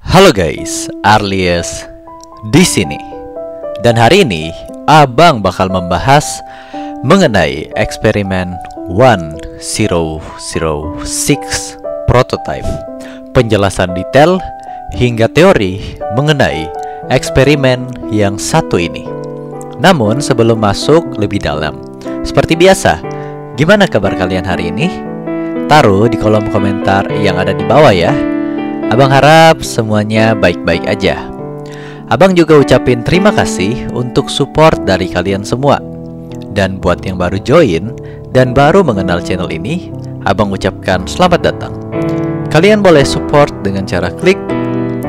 Halo guys, Arlies di sini. Dan hari ini Abang bakal membahas mengenai eksperimen 1006 prototype, penjelasan detail hingga teori mengenai eksperimen yang satu ini. Namun sebelum masuk lebih dalam, seperti biasa, gimana kabar kalian hari ini? Taruh di kolom komentar yang ada di bawah ya. Abang harap semuanya baik-baik aja. Abang juga ucapin terima kasih untuk support dari kalian semua. Dan buat yang baru join dan baru mengenal channel ini, Abang ucapkan selamat datang. Kalian boleh support dengan cara klik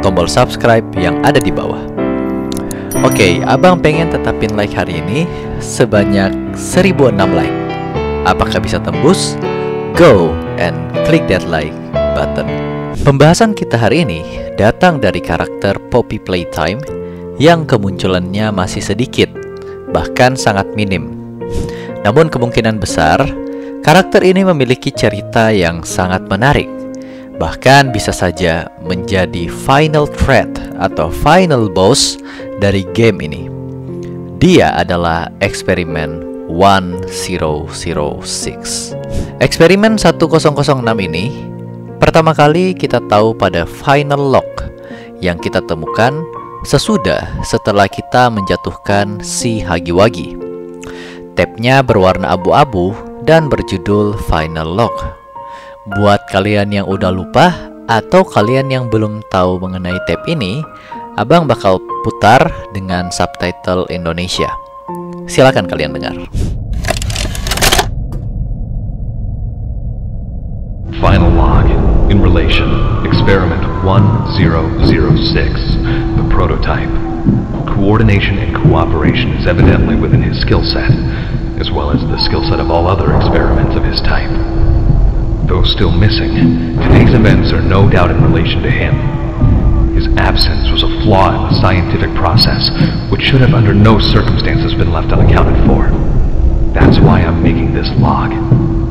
tombol subscribe yang ada di bawah. Oke, Abang pengen tetapin like hari ini sebanyak 1006 like. Apakah bisa tembus? Go and click that like button. Pembahasan kita hari ini datang dari karakter Poppy Playtime yang kemunculannya masih sedikit, bahkan sangat minim. Namun kemungkinan besar, karakter ini memiliki cerita yang sangat menarik. Bahkan bisa saja menjadi final threat atau final boss dari game ini. Dia adalah eksperimen 1006. Eksperimen 1006 ini pertama kali kita tahu pada final lock yang kita temukan setelah kita menjatuhkan si Hagiwagi. Tabnya berwarna abu-abu dan berjudul Final Lock. Buat kalian yang udah lupa atau kalian yang belum tahu mengenai tab ini, Abang bakal putar dengan subtitle Indonesia. Silakan kalian dengar. Final log. In relation, experiment 1006, the prototype. Coordination and cooperation is evidently within his skill set, as well as the skill set of all other experiments of his type. Though still missing, today's events are no doubt in relation to him. His absence was a flaw in the scientific process, which should have under no circumstances been left unaccounted for. That's why I'm making this log,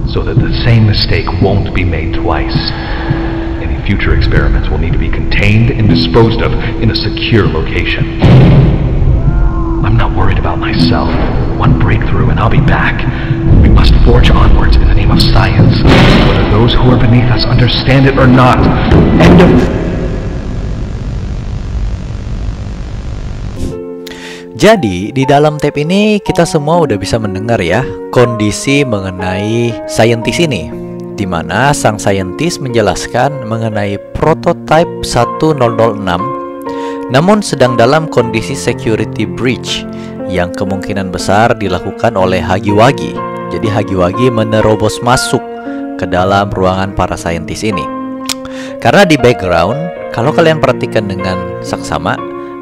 so that the same mistake won't be made twice. Any future experiments will need to be contained and disposed of in a secure location. I'm not worried about myself. One breakthrough and I'll be back. We must forge onwards in the name of science, whether those who are beneath us understand it or not. End of... Jadi, di dalam tab ini kita semua udah bisa mendengar ya kondisi mengenai saintis ini, di mana sang saintis menjelaskan mengenai prototype 1006 namun sedang dalam kondisi security breach yang kemungkinan besar dilakukan oleh Hagiwagi. Jadi Hagiwagi menerobos masuk ke dalam ruangan para saintis ini. Karena di background, kalau kalian perhatikan dengan saksama,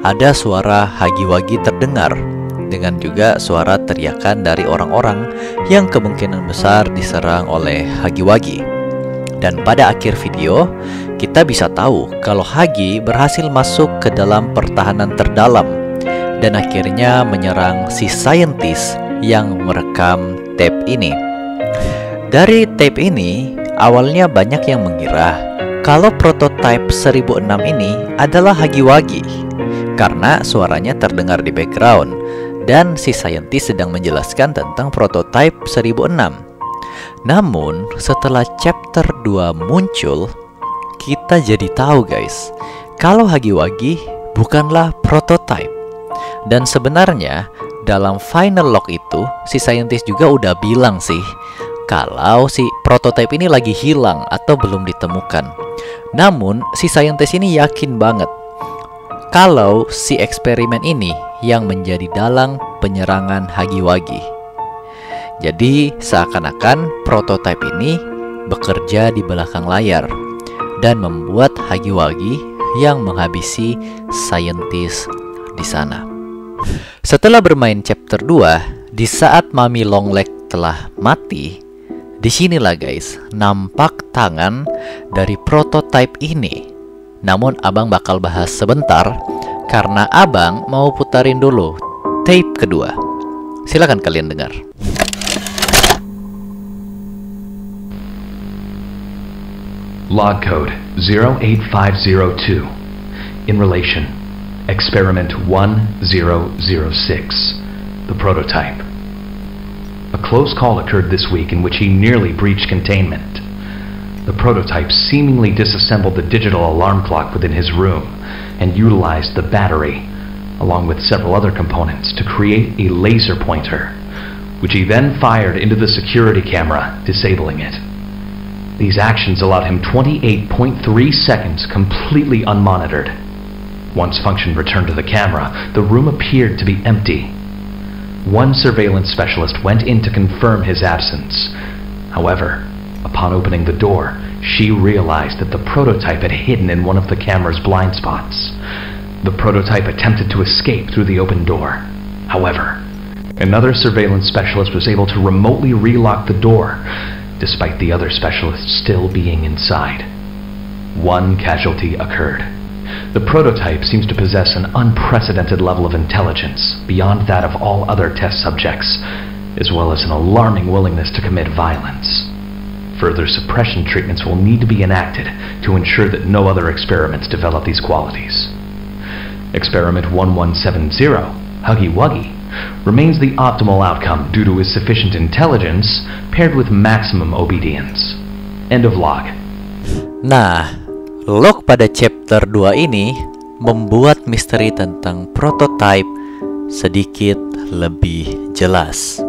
ada suara Hagiwagi terdengar, dengan juga suara teriakan dari orang-orang yang kemungkinan besar diserang oleh Hagiwagi. Dan pada akhir video, kita bisa tahu kalau Hagi berhasil masuk ke dalam pertahanan terdalam dan akhirnya menyerang si saintis yang merekam tape ini. Dari tape ini, awalnya banyak yang mengira kalau prototype 1006 ini adalah Hagiwagi, karena suaranya terdengar di background dan si saintis sedang menjelaskan tentang prototype 1006. Namun setelah chapter 2 muncul, kita jadi tahu guys, kalau Hagiwagi bukanlah prototype. Dan sebenarnya dalam final log itu si saintis juga udah bilang sih kalau si prototype ini lagi hilang atau belum ditemukan. Namun si saintis ini yakin banget kalau si eksperimen ini yang menjadi dalang penyerangan Hagiwagi. Jadi seakan-akan prototipe ini bekerja di belakang layar dan membuat Hagiwagi yang menghabisi saintis di sana. Setelah bermain chapter 2, di saat Mami Longleg telah mati, disinilah guys nampak tangan dari prototipe ini. Namun Abang bakal bahas sebentar karena Abang mau putarin dulu tape kedua. Silakan kalian dengar. Log code 08502. In relation, Experiment 1006, the prototype. A close call occurred this week in which he nearly breached containment. The prototype seemingly disassembled the digital alarm clock within his room and utilized the battery, along with several other components, to create a laser pointer, which he then fired into the security camera, disabling it. These actions allowed him 28.3 seconds completely unmonitored. Once function returned to the camera, the room appeared to be empty. One surveillance specialist went in to confirm his absence. However, upon opening the door, she realized that the prototype had hidden in one of the camera's blind spots. The prototype attempted to escape through the open door. However, another surveillance specialist was able to remotely relock the door, despite the other specialists still being inside. One casualty occurred. The prototype seems to possess an unprecedented level of intelligence beyond that of all other test subjects, as well as an alarming willingness to commit violence. Further suppression treatments will need to be enacted to ensure that no other experiments develop these qualities. Experiment 1170, Huggy Wuggy, remains the optimal outcome due to his sufficient intelligence paired with maximum obedience. End of log. Nah, log pada chapter 2 ini membuat misteri tentang prototype sedikit lebih jelas.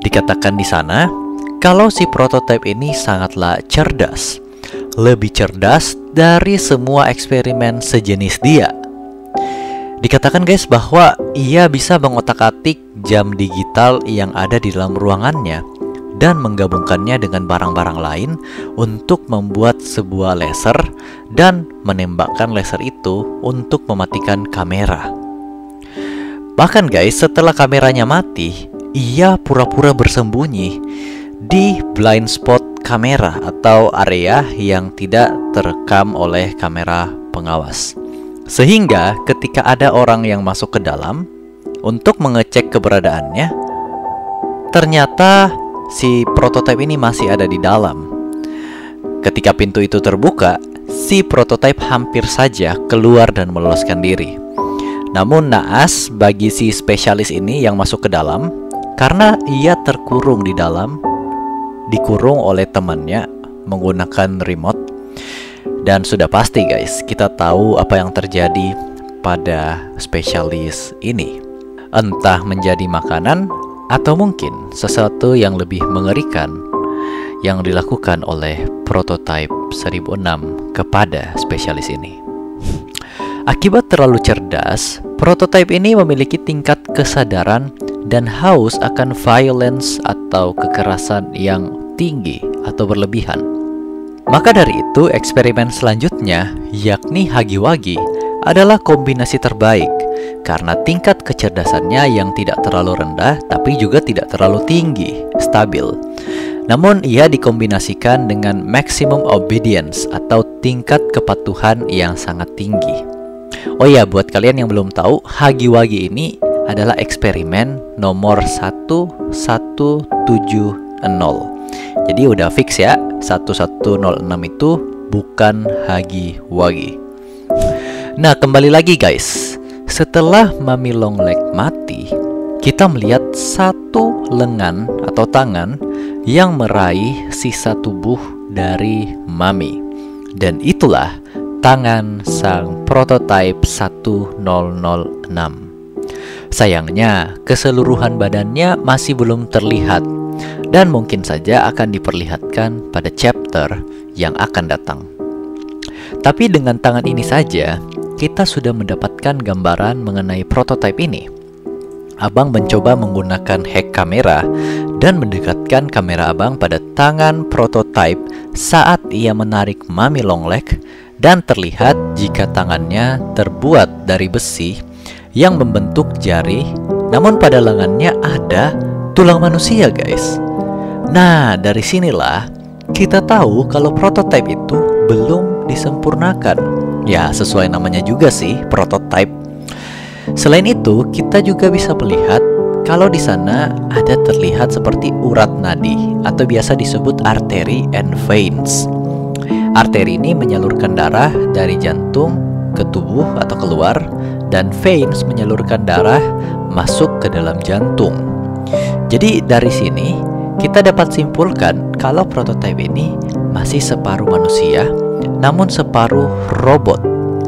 Dikatakan di sana kalau si prototype ini sangatlah cerdas, lebih cerdas dari semua eksperimen sejenis dia. Dikatakan guys bahwa ia bisa mengotak-atik jam digital yang ada di dalam ruangannya dan menggabungkannya dengan barang-barang lain untuk membuat sebuah laser dan menembakkan laser itu untuk mematikan kamera. Bahkan guys, setelah kameranya mati, ia pura-pura bersembunyi di blind spot kamera atau area yang tidak terekam oleh kamera pengawas. Sehingga ketika ada orang yang masuk ke dalam untuk mengecek keberadaannya, ternyata si prototipe ini masih ada di dalam. Ketika pintu itu terbuka, si prototipe hampir saja keluar dan meloloskan diri. Namun naas bagi si spesialis ini yang masuk ke dalam, karena ia terkurung di dalam, dikurung oleh temannya menggunakan remote. Dan sudah pasti guys, kita tahu apa yang terjadi pada spesialis ini. Entah menjadi makanan atau mungkin sesuatu yang lebih mengerikan yang dilakukan oleh prototipe 1006 kepada spesialis ini. Akibat terlalu cerdas, prototipe ini memiliki tingkat kesadaran dan haus akan violence atau kekerasan yang tinggi atau berlebihan. Maka dari itu, eksperimen selanjutnya, yakni Huggy Wuggy, adalah kombinasi terbaik karena tingkat kecerdasannya yang tidak terlalu rendah tapi juga tidak terlalu tinggi, stabil. Namun ia dikombinasikan dengan maximum obedience atau tingkat kepatuhan yang sangat tinggi. Oh ya, buat kalian yang belum tahu, Huggy Wuggy ini adalah eksperimen nomor 1170. Jadi udah fix ya, 1106 itu bukan Huggy Wuggy. Nah, kembali lagi guys. Setelah Mami Longleg mati, kita melihat satu lengan atau tangan yang meraih sisa tubuh dari Mami. Dan itulah tangan sang prototipe 1006. Sayangnya, keseluruhan badannya masih belum terlihat dan mungkin saja akan diperlihatkan pada chapter yang akan datang. Tapi dengan tangan ini saja, kita sudah mendapatkan gambaran mengenai prototipe ini. Abang mencoba menggunakan hack kamera dan mendekatkan kamera abang pada tangan prototipe saat ia menarik Mami Longleg, dan terlihat jika tangannya terbuat dari besi yang membentuk jari, namun pada lengannya ada tulang manusia guys. Nah, dari sinilah kita tahu kalau prototipe itu belum disempurnakan. Ya, sesuai namanya juga sih, prototipe. Selain itu, kita juga bisa melihat kalau di sana ada terlihat seperti urat nadi atau biasa disebut artery and veins. Arteri ini menyalurkan darah dari jantung ke tubuh atau keluar, dan veins menyalurkan darah masuk ke dalam jantung. Jadi dari sini kita dapat simpulkan kalau prototipe ini masih separuh manusia, namun separuh robot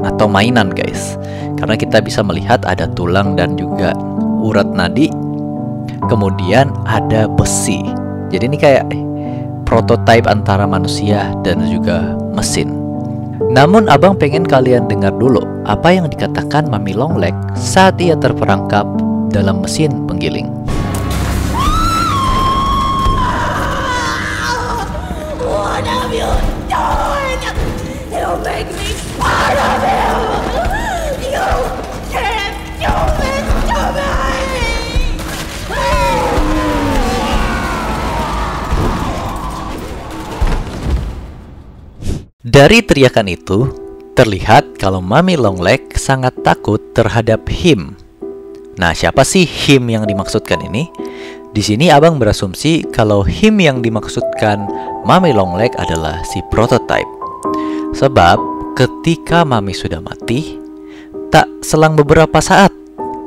atau mainan guys. Karena kita bisa melihat ada tulang dan juga urat nadi, kemudian ada besi. Jadi ini kayak prototipe antara manusia dan juga mesin. Namun abang pengen kalian dengar dulu apa yang dikatakan Mami Longleg saat ia terperangkap dalam mesin penggiling. What have you done? You make me part of you! You can't do this to me! Dari teriakan itu, terlihat kalau Mami Longleg sangat takut terhadap him. Nah, siapa sih him yang dimaksudkan ini? Di sini abang berasumsi kalau him yang dimaksudkan Mami Longleg adalah si prototype. Sebab ketika Mami sudah mati, tak selang beberapa saat,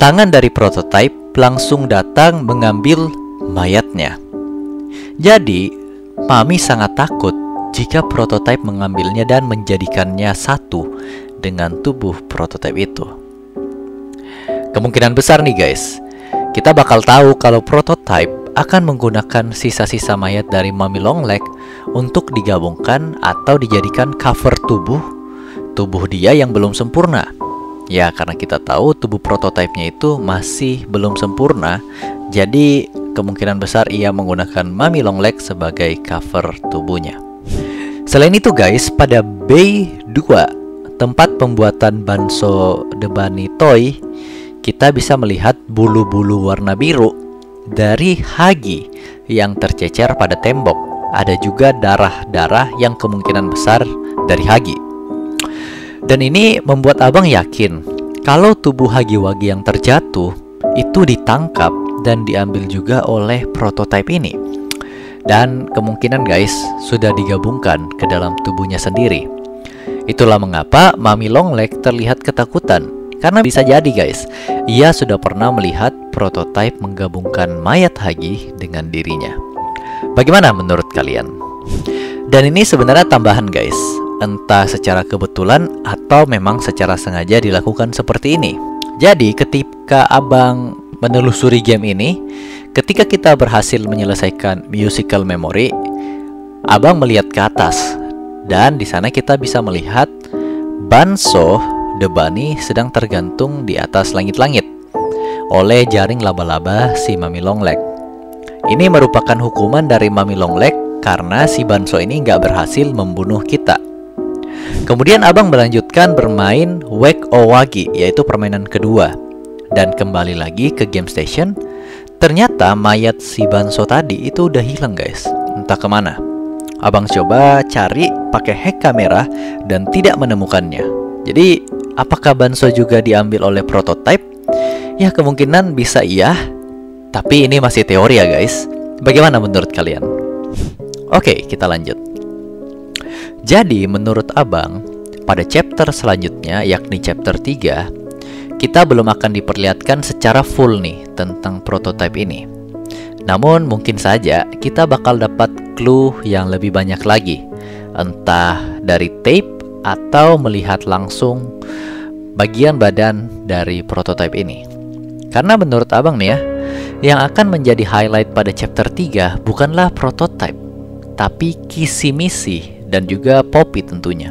tangan dari prototype langsung datang mengambil mayatnya. Jadi, Mami sangat takut jika prototipe mengambilnya dan menjadikannya satu dengan tubuh prototipe itu. Kemungkinan besar nih guys, kita bakal tahu kalau prototipe akan menggunakan sisa-sisa mayat dari Mami Longleg untuk digabungkan atau dijadikan cover tubuh dia yang belum sempurna. Ya, karena kita tahu tubuh prototipenya itu masih belum sempurna, jadi kemungkinan besar ia menggunakan Mami Longleg sebagai cover tubuhnya. Selain itu guys, pada Bay 2, tempat pembuatan Banso Debani Toy, kita bisa melihat bulu-bulu warna biru dari Hagi yang tercecer pada tembok. Ada juga darah-darah yang kemungkinan besar dari Hagi. Dan ini membuat abang yakin kalau tubuh Hagi-Wagi yang terjatuh itu ditangkap dan diambil juga oleh prototipe ini. Dan kemungkinan guys sudah digabungkan ke dalam tubuhnya sendiri. Itulah mengapa Mami Longleg terlihat ketakutan. Karena bisa jadi guys, ia sudah pernah melihat prototipe menggabungkan mayat Hagi dengan dirinya. Bagaimana menurut kalian? Dan ini sebenarnya tambahan guys, entah secara kebetulan atau memang secara sengaja dilakukan seperti ini. Jadi ketika abang menelusuri game ini, ketika kita berhasil menyelesaikan musical memory, abang melihat ke atas dan di sana kita bisa melihat Banso Debani sedang tergantung di atas langit-langit oleh jaring laba-laba si Mami Longleg. Ini merupakan hukuman dari Mami Longleg karena si Banso ini nggak berhasil membunuh kita. Kemudian abang melanjutkan bermain Wake Owagi, yaitu permainan kedua, dan kembali lagi ke game station. Ternyata mayat si Banso tadi itu udah hilang guys, entah kemana. Abang coba cari pakai hack kamera dan tidak menemukannya. Jadi apakah Banso juga diambil oleh prototipe? Ya kemungkinan bisa iya, tapi ini masih teori ya guys. Bagaimana menurut kalian? Oke, kita lanjut. Jadi menurut abang, pada chapter selanjutnya yakni chapter 3, kita belum akan diperlihatkan secara full nih tentang prototipe ini. Namun mungkin saja kita bakal dapat clue yang lebih banyak lagi, entah dari tape atau melihat langsung bagian badan dari prototipe ini. Karena menurut abang nih ya, yang akan menjadi highlight pada chapter 3 bukanlah prototipe, tapi Kisimisi dan juga Poppy tentunya.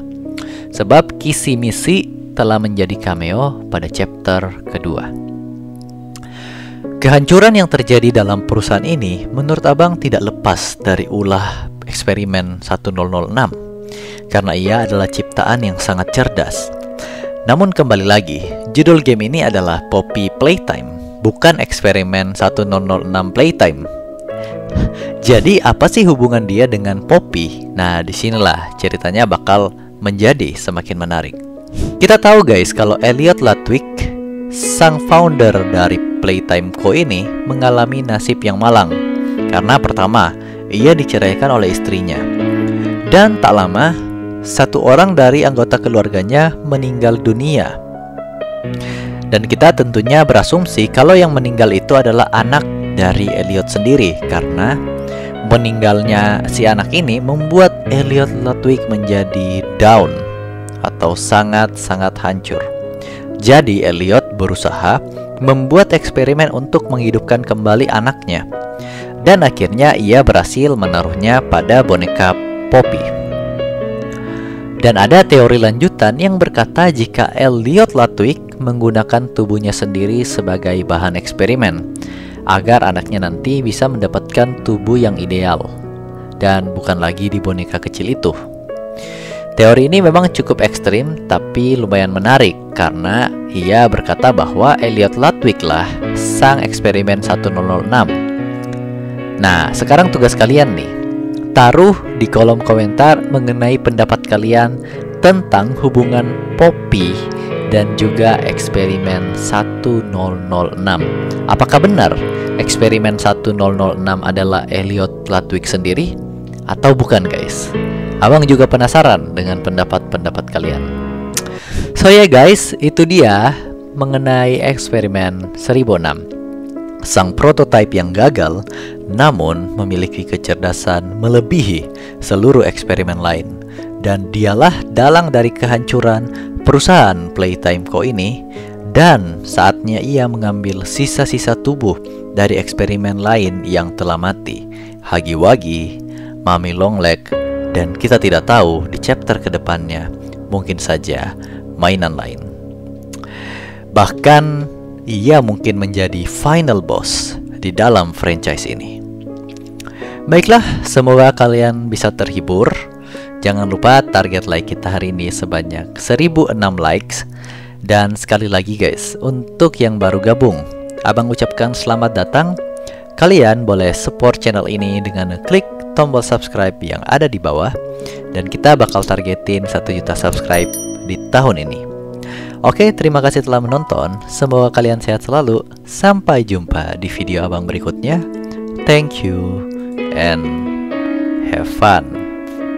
Sebab Kisimisi telah menjadi cameo pada chapter kedua. Kehancuran yang terjadi dalam perusahaan ini menurut abang tidak lepas dari ulah eksperimen 1006, karena ia adalah ciptaan yang sangat cerdas. Namun kembali lagi, judul game ini adalah Poppy Playtime, bukan eksperimen 1006 Playtime. Jadi apa sih hubungan dia dengan Poppy? Nah, disinilah ceritanya bakal menjadi semakin menarik. Kita tahu guys kalau Elliot Ludwig, sang founder dari Playtime Co ini, mengalami nasib yang malang. Karena pertama, ia diceraikan oleh istrinya. Dan tak lama, satu orang dari anggota keluarganya meninggal dunia. Dan kita tentunya berasumsi kalau yang meninggal itu adalah anak dari Elliot sendiri, karena meninggalnya si anak ini membuat Elliot Ludwig menjadi down atau sangat-sangat hancur. Jadi Elliot berusaha membuat eksperimen untuk menghidupkan kembali anaknya. Dan akhirnya ia berhasil menaruhnya pada boneka Poppy. Dan ada teori lanjutan yang berkata jika Elliot Ludwig menggunakan tubuhnya sendiri sebagai bahan eksperimen agar anaknya nanti bisa mendapatkan tubuh yang ideal dan bukan lagi di boneka kecil itu. Teori ini memang cukup ekstrim tapi lumayan menarik karena ia berkata bahwa Elliot Ludwig lah sang eksperimen 1006. Nah, sekarang tugas kalian nih, taruh di kolom komentar mengenai pendapat kalian tentang hubungan Poppy dan juga eksperimen 1006. Apakah benar eksperimen 1006 adalah Elliot Ludwig sendiri atau bukan, guys? Abang juga penasaran dengan pendapat-pendapat kalian. So ya guys, itu dia mengenai eksperimen 1006. Sang prototipe yang gagal namun memiliki kecerdasan melebihi seluruh eksperimen lain. Dan dialah dalang dari kehancuran perusahaan Playtime Co. ini. Dan saatnya ia mengambil sisa-sisa tubuh dari eksperimen lain yang telah mati, Huggy-Wuggy, Mummy Longleg, dan kita tidak tahu di chapter kedepannya mungkin saja mainan lain. Bahkan ia mungkin menjadi final boss di dalam franchise ini. Baiklah, semoga kalian bisa terhibur. Jangan lupa target like kita hari ini sebanyak 1006 likes. Dan sekali lagi guys, untuk yang baru gabung, abang ucapkan selamat datang. Kalian boleh support channel ini dengan klik tombol subscribe yang ada di bawah. Dan kita bakal targetin 1 juta subscribe di tahun ini. Oke, terima kasih telah menonton. Semoga kalian sehat selalu. Sampai jumpa di video abang berikutnya. Thank you and have fun.